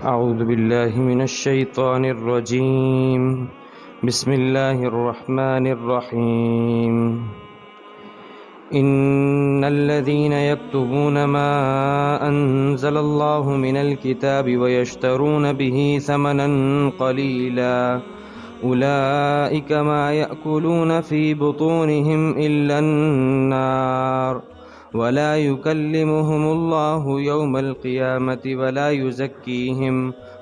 أعوذ بالله من الشيطان الرجيم. بسم الله الرحمن الرحيم. إن الذين يكتبون ما أنزل الله من الكتاب ويشترون به ثمنا قليلا أولئك ما يأكلون في بطونهم إلا النار ولا يكلمهم الله يوم القيامة ولا يزكيهم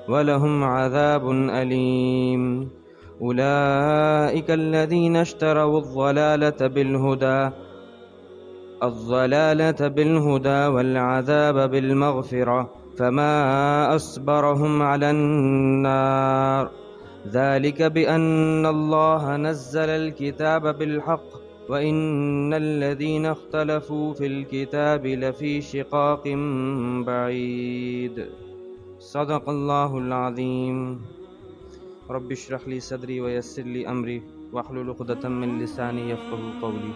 ولهم عذاب أليم. أولئك الذين اشتروا الضلالة بالهدى والعذاب بالمغفرة فما أصبرهم على النار ذلك بأن الله نزل الكتاب بالحق وإن الذين اختلفوا في الكتاب لفي شقاق بعيد. صدق الله العظيم. رب اشرح لي صدري ويسر لي أمري واحلل عقدة من لساني يفقهوا قولي.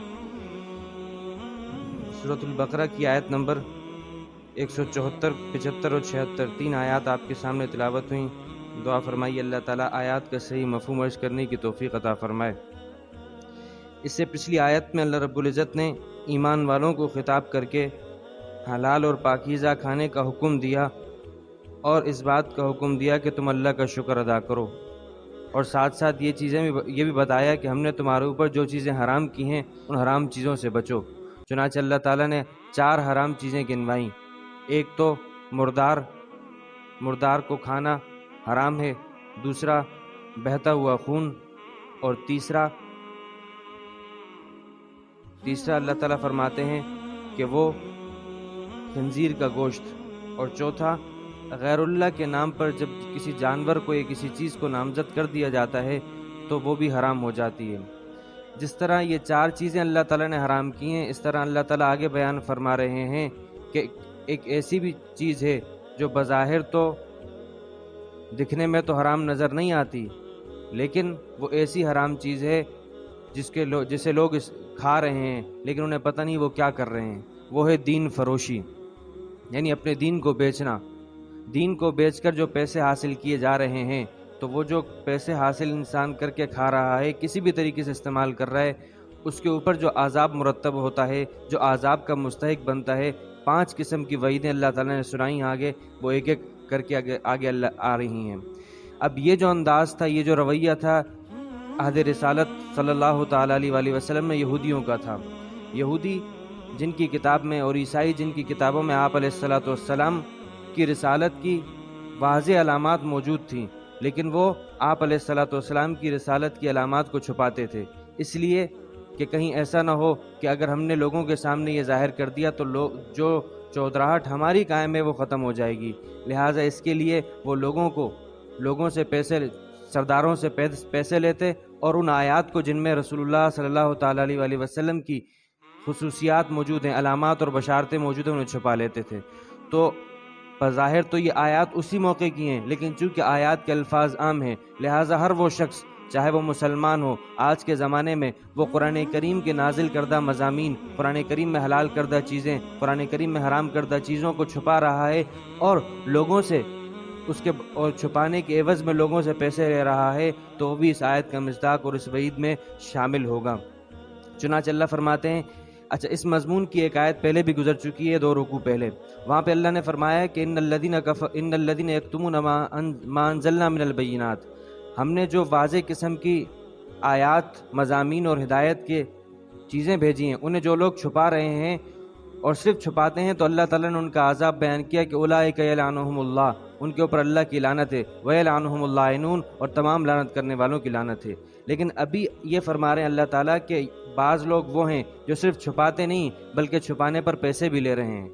سورۃ البقرہ کی آیت نمبر 174، 75 اور 76 تین آیات آپ کے سامنے تلاوت ہوئیں. دعا فرمائیے اللہ تعالیٰ آیات کا صحیح مفہوم عرض کرنے کی توفیق عطا فرمائے. اس سے پچھلی آیت میں اللہ رب العزت نے ایمان والوں کو خطاب کر کے حلال اور پاکیزہ کھانے کا حکم دیا اور اس بات کا حکم دیا کہ تم اللہ کا شکر ادا کرو، اور ساتھ ساتھ یہ بھی بتایا کہ ہم نے تمہارے اوپر جو چیزیں حرام کی ہیں ان حرام چیزوں سے بچو. چنانچہ اللہ تعالیٰ نے 4 حرام چیزیں گنوائیں. ایک تو مردار کو کھانا حرام ہے، دوسرا بہتا ہوا خون، اور تیسرا اللہ تعالیٰ فرماتے ہیں کہ وہ خنزیر کا گوشت، اور چوتھا غیر اللہ کے نام پر جب کسی جانور کو یا کسی چیز کو نامزد کر دیا جاتا ہے تو وہ بھی حرام ہو جاتی ہے. جس طرح یہ 4 چیزیں اللہ تعالیٰ نے حرام کی ہیں، اس طرح اللہ تعالیٰ آگے بیان فرما رہے ہیں کہ ایک ایسی بھی چیز ہے جو بظاہر تو دکھنے میں تو حرام نظر نہیں آتی، لیکن وہ ایسی حرام چیز ہے جسے لوگ کھا رہے ہیں لیکن انہیں پتہ نہیں وہ کیا کر رہے ہیں. وہ ہے دین فروشی، یعنی اپنے دین کو بیچنا. دین کو بیچ کر جو پیسے حاصل کیے جا رہے ہیں، تو وہ جو پیسے حاصل انسان کر کے کھا رہا ہے، کسی بھی طریقے سے استعمال کر رہا ہے، اس کے اوپر جو عذاب مرتب ہوتا ہے، جو عذاب کا مستحق بنتا ہے. 5 قسم کی وعیدیں اللہ تعالیٰ نے سنائی، آگے وہ ایک ایک کر کے آگے اللہ آ رہی ہیں. اب یہ جو انداز تھا، یہ جو رویہ تھا عہد رسالت صلی اللہ تعالیٰ علیہ وآلہ وسلم میں یہودیوں کا تھا. یہودی جن کی کتاب میں اور عیسائی جن کی کتابوں میں آپ علیہ الصلاۃ والسلام کی رسالت کی واضح علامات موجود تھیں، لیکن وہ آپ علیہ الصلاۃ والسلام کی رسالت کی علامات کو چھپاتے تھے، اس لیے کہ کہیں ایسا نہ ہو کہ اگر ہم نے لوگوں کے سامنے یہ ظاہر کر دیا تو جو چودراہٹ ہماری قائم ہے وہ ختم ہو جائے گی. لہٰذا اس کے لیے وہ لوگوں سے سرداروں سے پیسے لیتے اور ان آیات کو جن میں رسول اللہ صلی اللہ تعالیٰ علیہ وآلہ وسلم کی خصوصیات موجود ہیں، علامات اور بشارتیں موجود ہیں، انہیں چھپا لیتے تھے. تو بظاہر تو یہ آیات اسی موقع کی ہیں، لیکن چونکہ آیات کے الفاظ عام ہیں، لہٰذا ہر وہ شخص چاہے وہ مسلمان ہو آج کے زمانے میں، وہ قرآن کریم کے نازل کردہ مضامین، قرآن کریم میں حلال کردہ چیزیں، قرآن کریم میں حرام کردہ چیزوں کو چھپا رہا ہے اور لوگوں سے اور چھپانے کے عوض میں لوگوں سے پیسے لے رہا ہے، تو وہ بھی اس آیت کا مصداق اور اس وعید میں شامل ہوگا. چنانچہ اللہ فرماتے ہیں، اچھا اس مضمون کی ایک آیت پہلے بھی گزر چکی ہے 2 رکوع پہلے. وہاں پہ اللہ نے فرمایا کہ ان الذین یکتمون ما انزلنا من البینات، ہم نے جو واضح قسم کی آیات، مضامین اور ہدایت کے چیزیں بھیجی ہیں، انہیں جو لوگ چھپا رہے ہیں اور صرف چھپاتے ہیں، تو اللہ تعالیٰ نے ان کا عذاب بیان کیا کہ اولئک یلعنہم اللہ، ان کے اوپر اللہ کی لعنت ہے، ویلعنہم اللاعنون، اور تمام لعنت کرنے والوں کی لعنت ہے. لیکن ابھی یہ فرما رہے ہیں اللہ تعالیٰ کہ بعض لوگ وہ ہیں جو صرف چھپاتے نہیں بلکہ چھپانے پر پیسے بھی لے رہے ہیں.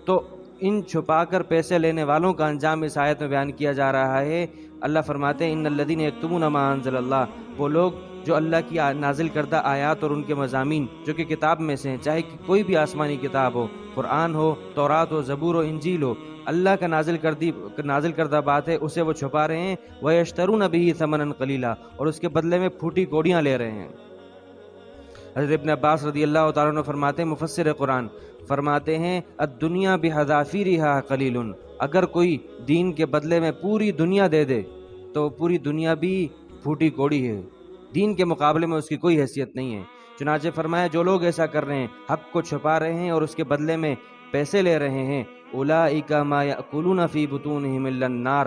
تو ان چھپا کر پیسے لینے والوں کا انجام اس آیت میں بیان کیا جا رہا ہے. اللہ فرماتے ہیں ان الذین یکتمون ما انزل اللہ، وہ لوگ جو اللہ کی نازل کردہ آیات اور ان کے مضامین جو کہ کتاب میں سے ہیں، چاہے کوئی بھی آسمانی کتاب ہو، قرآن ہو، تورات ہو، زبور ہو، انجیل ہو، اللہ کا نازل کردہ بات ہے، اسے وہ چھپا رہے ہیں. وَيَشْتَرُونَ بِهِ ثَمَنًا قَلِيلًا، اور اس کے بدلے میں پھوٹی کوڑیاں لے رہے ہیں. حضرت ابن عباس رضی اللہ تعالیٰ عنہ فرماتے ہیں، مفسر قرآن فرماتے ہیں الدنیا بحذافیرہا قلیل، اگر کوئی دین کے بدلے میں پوری دنیا دے دے تو پوری دنیا بھی پھوٹی کوڑی ہے، دین کے مقابلے میں اس کی کوئی حیثیت نہیں ہے۔ چنانچہ فرمایا جو لوگ ایسا کر رہے ہیں، حق کو چھپا رہے ہیں اور اس کے بدلے میں پیسے لے رہے ہیں، اولئک ما یأکلون فی بطونہم الا النار،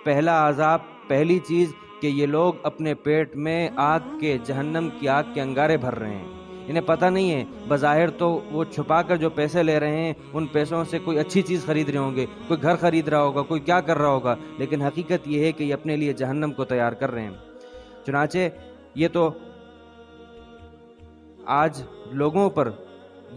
پہلا عذاب، پہلی چیز کہ یہ لوگ اپنے پیٹ میں آگ کے، جہنم کی آگ کے انگارے بھر رہے ہیں۔ انہیں پتہ نہیں ہے، بظاہر تو وہ چھپا کر جو پیسے لے رہے ہیں ان پیسوں سے کوئی اچھی چیز خرید رہے ہوں گے، کوئی گھر خرید رہا ہوگا، کوئی کیا کر رہا ہوگا، لیکن حقیقت یہ ہے کہ یہ اپنے لیے جہنم کو تیار کر رہے ہیں۔ چنانچہ یہ تو آج لوگوں پر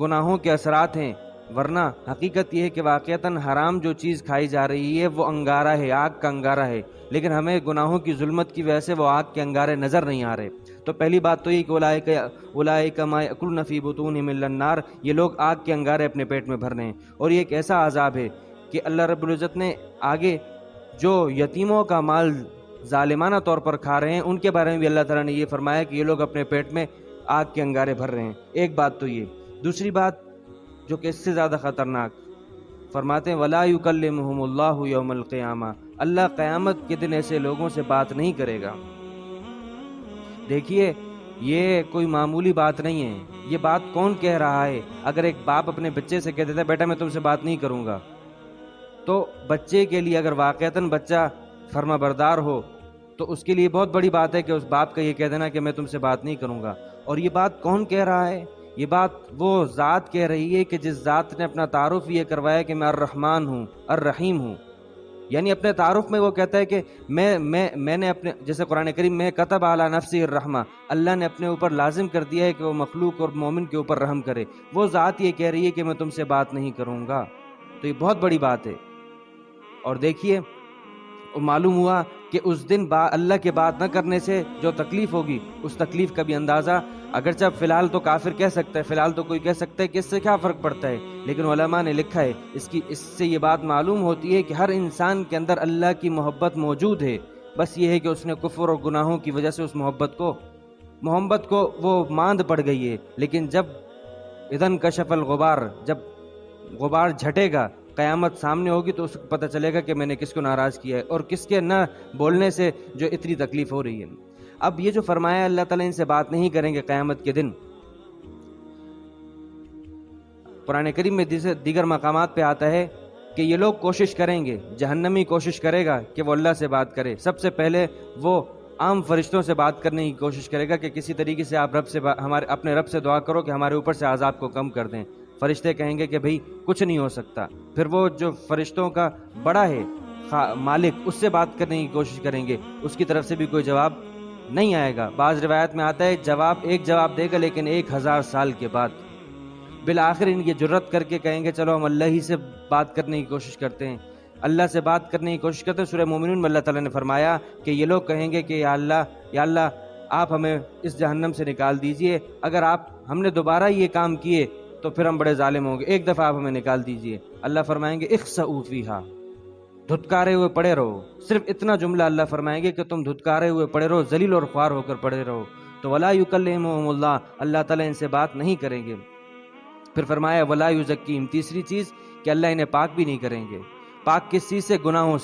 گناہوں کے اثرات ہیں، ورنہ حقیقت یہ ہے کہ واقعتاً حرام جو چیز کھائی جا رہی ہے وہ انگارہ ہے، آگ کا انگارہ ہے، لیکن ہمیں گناہوں کی ظلمت کی وجہ سے وہ آگ کے انگارے نظر نہیں آ رہے۔ تو پہلی بات تو یہ کہ اولئک ما یأکلون فی بطونہم الا النار، یہ لوگ آگ کے انگارے اپنے پیٹ میں بھر رہے ہیں۔ اور یہ ایک ایسا عذاب ہے کہ اللہ رب العزت نے آگے جو یتیموں کا مال ظالمانہ طور پر کھا رہے ہیں ان کے بارے میں بھی اللہ تعالیٰ نے یہ فرمایا کہ یہ لوگ اپنے پیٹ میں آگ کے انگارے بھر رہے ہیں۔ ایک بات تو یہ، دوسری بات جو کہ اس سے زیادہ خطرناک، فرماتے ہیں وَلَا يُكَلِّمُهُمُ اللَّهُ يَوْمَ الْقِيَامَةِ، اللہ قیامت کے دن ایسے لوگوں سے بات نہیں کرے گا۔ دیکھیے یہ کوئی معمولی بات نہیں ہے، یہ بات کون کہہ رہا ہے؟ اگر ایک باپ اپنے بچے سے کہہ دیتا ہے بیٹا میں تم سے بات نہیں کروں گا، تو بچے کے لیے اگر واقعتاً بچہ فرما بردار ہو تو اس کے لیے بہت بڑی بات ہے کہ اس باپ کا یہ کہہ دینا کہ میں تم سے بات نہیں کروں گا۔ اور یہ بات کون کہہ رہا ہے؟ یہ بات وہ ذات کہہ رہی ہے کہ جس ذات نے اپنا تعارف یہ کروایا کہ میں الرحمن ہوں، الرحیم ہوں، یعنی اپنے تعارف میں وہ کہتا ہے کہ میں نے اپنے، جیسے قرآن کریم میں کتب علی نفسہ الرحمہ، اللہ نے اپنے اوپر لازم کر دیا ہے کہ وہ مخلوق اور مومن کے اوپر رحم کرے، وہ ذات یہ کہہ رہی ہے کہ میں تم سے بات نہیں کروں گا، تو یہ بہت بڑی بات ہے۔ اور دیکھیے معلوم ہوا کہ اس دن اللہ کے بات نہ کرنے سے جو تکلیف ہوگی اس تکلیف کا بھی اندازہ، اگرچہ فی الحال تو کافر کہہ سکتا ہے، فی الحال تو کوئی کہہ سکتا ہے کہ اس سے کیا فرق پڑتا ہے، لیکن علماء نے لکھا ہے اس سے یہ بات معلوم ہوتی ہے کہ ہر انسان کے اندر اللہ کی محبت موجود ہے، بس یہ ہے کہ اس نے کفر اور گناہوں کی وجہ سے اس محبت کو وہ ماند پڑ گئی ہے۔ لیکن جب اذن کشف الغبار، جب غبار جھٹے گا، قیامت سامنے ہوگی، تو اس کو پتہ چلے گا کہ میں نے کس کو ناراض کیا ہے اور کس کے نہ بولنے سے جو اتنی تکلیف ہو رہی ہے۔ اب یہ جو فرمایا اللہ تعالیٰ ان سے بات نہیں کریں گے قیامت کے دن، قرآن کریم میں دیگر مقامات پہ آتا ہے کہ یہ لوگ کوشش کریں گے، جہنمی کوشش کرے گا کہ وہ اللہ سے بات کرے، سب سے پہلے وہ عام فرشتوں سے بات کرنے کی کوشش کرے گا کہ کسی طریقے سے آپ اپنے رب سے دعا کرو کہ ہمارے اوپر سے عذاب کو کم کر دیں۔ فرشتے کہیں گے کہ بھئی کچھ نہیں ہو سکتا، پھر وہ جو فرشتوں کا بڑا ہے مالک، اس سے بات کرنے کی کوشش کریں گے، اس کی طرف سے بھی کوئی جواب نہیں آئے گا۔ بعض روایت میں آتا ہے ایک جواب دے گا لیکن 1000 سال کے بعد۔ بالآخر ان کی جرت کر کے کہیں گے چلو ہم اللہ ہی سے بات کرنے کی کوشش کرتے ہیں، اللہ سے بات کرنے کی کوشش کرتے ہیں۔ سورہ مومنون میں اللہ تعالیٰ نے فرمایا کہ یہ لوگ کہیں گے کہ یا اللہ آپ ہمیں اس جہنم سے نکال دیجئے، اگر ہم نے دوبارہ یہ کام کیے تو پھر ہم بڑے ظالم ہوں گے، ایک دفعہ آپ ہمیں نکال دیجئے۔ اللہ فرمائیں گے اخسؤوا فیہا، دھتکارے ہوئے پڑے رہو، صرف اتنا جملہ اللہ فرمائیں گے کہ تم دھتکارے ہوئے پڑے رہو، ذلیل اور خوار ہو کر پڑے رہو۔ تو ولا یکلمہم اللہ، اللہ تعالیٰ ان سے بات نہیں کریں گے۔ پھر فرمایا ولا یزکیہم، تیسری چیز کہ اللہ انہیں پاک بھی نہیں کریں گے۔ پاک کس چیز سے؟ گناہوں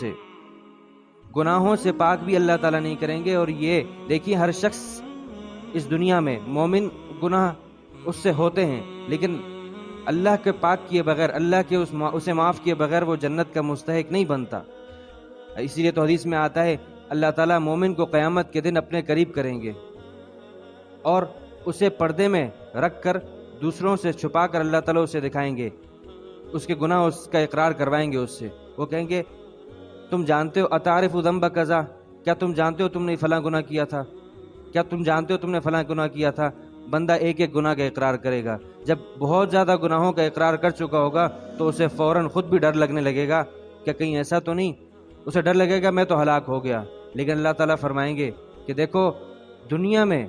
سے پاک بھی اللہ تعالیٰ نہیں کریں گے۔ اور یہ دیکھیے ہر شخص اس دنیا میں مومن، گناہ اس سے ہوتے ہیں، لیکن اللہ کے پاک کیے بغیر، اللہ کے اسے معاف کیے بغیر وہ جنت کا مستحق نہیں بنتا۔ اسی لیے تو حدیث میں آتا ہے اللہ تعالیٰ مومن کو قیامت کے دن اپنے قریب کریں گے اور اسے پردے میں رکھ کر دوسروں سے چھپا کر اللہ تعالیٰ اسے دکھائیں گے، اس کے گناہ اس کا اقرار کروائیں گے اس سے۔ وہ کہیں گے تم جانتے ہو اتعرف ذنب کذا، کیا تم جانتے ہو تم نے فلاں گناہ کیا تھا؟ کیا تم جانتے ہو تم نے فلاں گناہ کیا تھا؟ بندہ ایک ایک گناہ کا اقرار کرے گا۔ جب بہت زیادہ گناہوں کا اقرار کر چکا ہوگا تو اسے فوراً خود بھی ڈر لگنے لگے گا کہ کہیں ایسا تو نہیں، اسے ڈر لگے گا میں تو ہلاک ہو گیا۔ لیکن اللہ تعالیٰ فرمائیں گے کہ دیکھو دنیا میں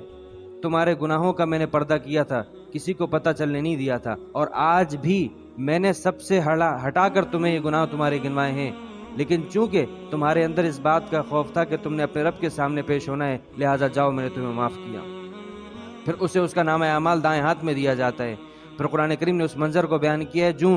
تمہارے گناہوں کا میں نے پردہ کیا تھا، کسی کو پتہ چلنے نہیں دیا تھا، اور آج بھی میں نے سب سے ہٹا کر تمہیں یہ گناہ تمہارے گنوائے ہیں، لیکن چونکہ تمہارے اندر اس بات کا خوف تھا کہ تم نے اپنے رب کے سامنے پیش ہونا ہے، لہٰذا جاؤ میں نے تمہیں معاف کیا۔ پھر اسے اس کا نامہ اعمال دائیں ہاتھ میں دیا جاتا ہے۔ پھر قرآن کریم نے اس منظر کو بیان کیا ہے، جو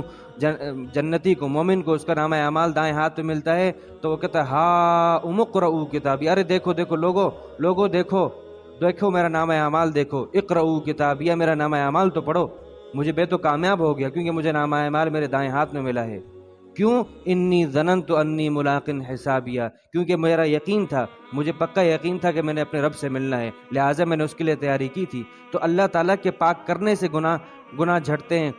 جنتی کو، مومن کو اس کا نامہ اعمال دائیں ہاتھ میں ملتا ہے تو وہ کہتا ہے ہا اقرؤ کتابی، ارے دیکھو دیکھو لوگو دیکھو میرا نامہ اعمال دیکھو، اقرؤ کتابی، میرا نامہ اعمال تو پڑھو، مجھے بے تو کامیاب ہو گیا کیونکہ مجھے نامہ اعمال میرے دائیں ہاتھ میں ملا ہے۔ کیوں؟ انی ظننت انی ملاق حسابیہ، کیونکہ میرا یقین تھا، مجھے پکا یقین تھا کہ میں نے اپنے رب سے ملنا ہے، لہٰذا میں نے اس کے لیے تیاری کی تھی۔ تو اللہ تعالیٰ کے پاک کرنے سے گناہ جھڑتے ہیں،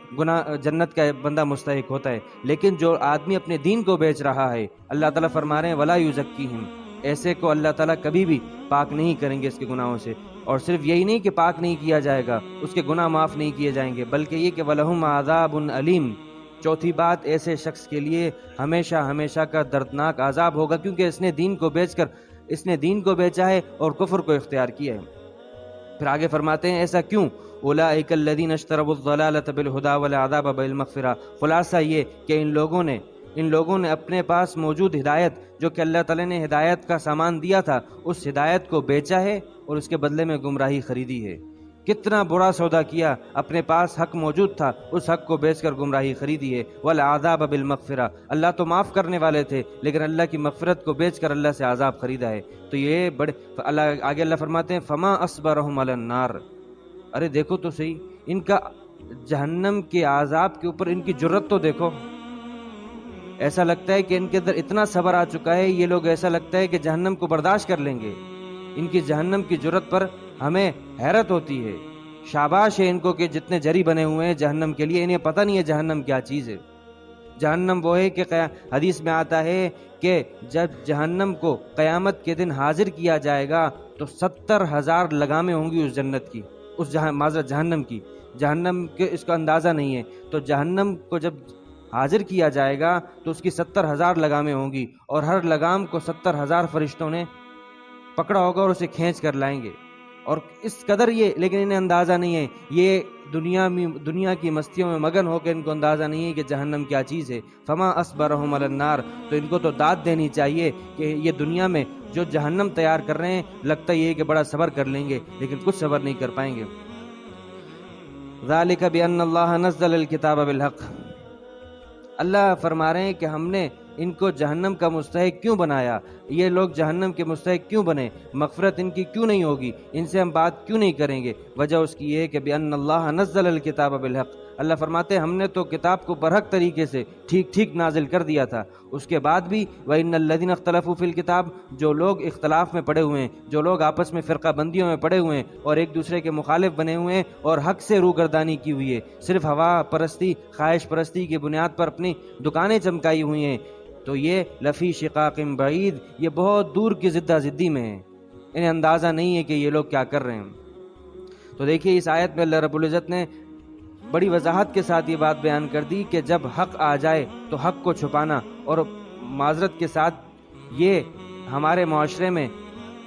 جنت کا بندہ مستحق ہوتا ہے۔ لیکن جو آدمی اپنے دین کو بیچ رہا ہے، اللہ تعالیٰ فرما رہے ہیں ولا یزکیہم، ایسے کو اللہ تعالیٰ کبھی بھی پاک نہیں کریں گے اس کے گناہوں سے۔ اور صرف یہی نہیں کہ پاک نہیں کیا جائے گا، اس کے گناہ معاف نہیں کیے جائیں گے، بلکہ یہ کہ وَلَهُمْ عَذَابٌ علیم، چوتھی بات ایسے شخص کے لیے ہمیشہ ہمیشہ کا دردناک عذاب ہوگا، کیونکہ اس نے دین کو بیچا ہے اور کفر کو اختیار کیا ہے۔ پھر آگے فرماتے ہیں ایسا کیوں؟ اولئک الذین اشتروا الضلالۃ بالہدی والعذاب بالمغفرہ، خلاصہ یہ کہ ان لوگوں نے اپنے پاس موجود ہدایت، جو کہ اللہ تعالیٰ نے ہدایت کا سامان دیا تھا، اس ہدایت کو بیچا ہے اور اس کے بدلے میں گمراہی خریدی ہے۔ کتنا برا سودا کیا، اپنے پاس حق موجود تھا، اس حق کو بیچ کر گمراہی خریدی ہے۔ والعذاب بالمغفرہ، اللہ تو معاف کرنے والے تھے لیکن اللہ کی مغفرت کو بیچ کر اللہ سے عذاب خریدا ہے۔ تو یہ آگے اللہ فرماتے ہیں فما اصبرهم علی النار، ارے دیکھو تو صحیح ان کا جہنم کے عذاب کے اوپر ان کی جرت تو دیکھو، ایسا لگتا ہے کہ ان کے اندر اتنا صبر آ چکا ہے، یہ لوگ ایسا لگتا ہے کہ جہنم کو برداشت کر لیں گے۔ ان کی جہنم کی جرت پر ہمیں حیرت ہوتی ہے۔ شاباش ہے ان کو کہ جتنے جری بنے ہوئے ہیں جہنم کے لیے، انہیں پتہ نہیں ہے جہنم کیا چیز ہے۔ جہنم وہ ہے کہ حدیث میں آتا ہے کہ جب جہنم کو قیامت کے دن حاضر کیا جائے گا تو 70,000 لگامیں ہوں گی اس جنت کی، جہنم کے اس کا اندازہ نہیں ہے۔ تو جہنم کو جب حاضر کیا جائے گا تو اس کی 70,000 لگامیں ہوں گی، اور ہر لگام کو 70,000 فرشتوں نے پکڑا ہوگا اور اسے کھینچ کر لائیں گے۔ اور اس قدر یہ، لیکن انہیں اندازہ نہیں ہے، یہ دنیا کی مستیوں میں مگن ہو کے ان کو اندازہ نہیں ہے کہ جہنم کیا چیز ہے۔ فما اصبرهم علی النار، تو ان کو تو داد دینی چاہیے کہ یہ دنیا میں جو جہنم تیار کر رہے ہیں، لگتا یہ ہے کہ بڑا صبر کر لیں گے لیکن کچھ صبر نہیں کر پائیں گے۔ ذالک بان اللہ نزل الکتاب بالحق، اللہ فرما رہے ہیں کہ ہم نے ان کو جہنم کا مستحق کیوں بنایا، یہ لوگ جہنم کے مستحق کیوں بنے، مغفرت ان کی کیوں نہیں ہوگی، ان سے ہم بات کیوں نہیں کریں گے؟ وجہ اس کی یہ ہے کہ بِأَنَّ اللَّهَ نَزَّلَ الْكِتَابَ بِالْحَقِّ، اللہ فرماتے ہیں ہم نے تو کتاب کو برحق طریقے سے ٹھیک نازل کر دیا تھا۔ اس کے بعد بھی وَإِنَّ الَّذِينَ اخْتَلَفُوا فِي الْكِتَابِ، جو لوگ اختلاف میں پڑے ہوئے ہیں، جو لوگ آپس میں فرقہ بندیوں میں پڑے ہوئے ہیں اور ایک دوسرے کے مخالف بنے ہوئے ہیں اور حق سے روگردانی کی ہوئی ہے، صرف ہوا پرستی، خواہش پرستی کی بنیاد پر اپنی دکانیں چمکائی ہوئی ہیں، تو یہ لفی شقاق بعید، یہ بہت دور کی زدہ زدی میں ہیں، انہیں اندازہ نہیں ہے کہ یہ لوگ کیا کر رہے ہیں۔ تو دیکھیے اس آیت میں اللہ رب العزت نے بڑی وضاحت کے ساتھ یہ بات بیان کر دی کہ جب حق آ جائے تو حق کو چھپانا، اور معذرت کے ساتھ یہ ہمارے معاشرے میں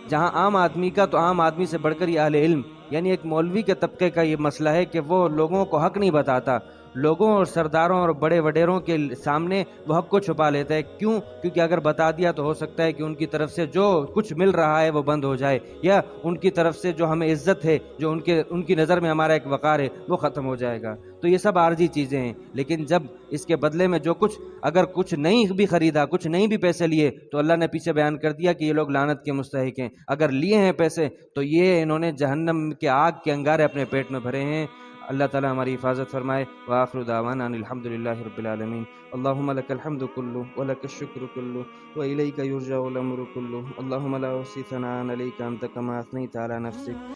جہاں عام آدمی کا، تو عام آدمی سے بڑھ کر یہ اہل علم یعنی ایک مولوی کے طبقے کا یہ مسئلہ ہے کہ وہ لوگوں کو حق نہیں بتاتا، لوگوں اور سرداروں اور بڑے وڈیروں کے سامنے وہ حق کو چھپا لیتا ہے۔ کیوں؟ کیونکہ اگر بتا دیا تو ہو سکتا ہے کہ ان کی طرف سے جو کچھ مل رہا ہے وہ بند ہو جائے، یا ان کی طرف سے جو ہمیں عزت ہے، جو ان کی نظر میں ہمارا ایک وقار ہے، وہ ختم ہو جائے گا۔ تو یہ سب عارضی چیزیں ہیں، لیکن جب اس کے بدلے میں جو کچھ، اگر کچھ نہیں بھی خریدا، کچھ نہیں بھی پیسے لیے، تو اللہ نے پیچھے بیان کر دیا کہ یہ لوگ لعنت کے مستحق ہیں۔ اگر لیے ہیں پیسے تو یہ انہوں نے جہنم کے آگ کے انگارے اپنے پیٹ میں بھرے ہیں۔ اللہ تعالی ہماری حفاظت فرمائے۔ وآخر دعوانا ان الحمدللہ رب العالمین۔ اللہم لک الحمد کلہ ولک الشکر کلہ وإلیک یرجع الامر کلہ، اللہم لا احصی ثناء علیک انت کما اثنیت علی نفسک۔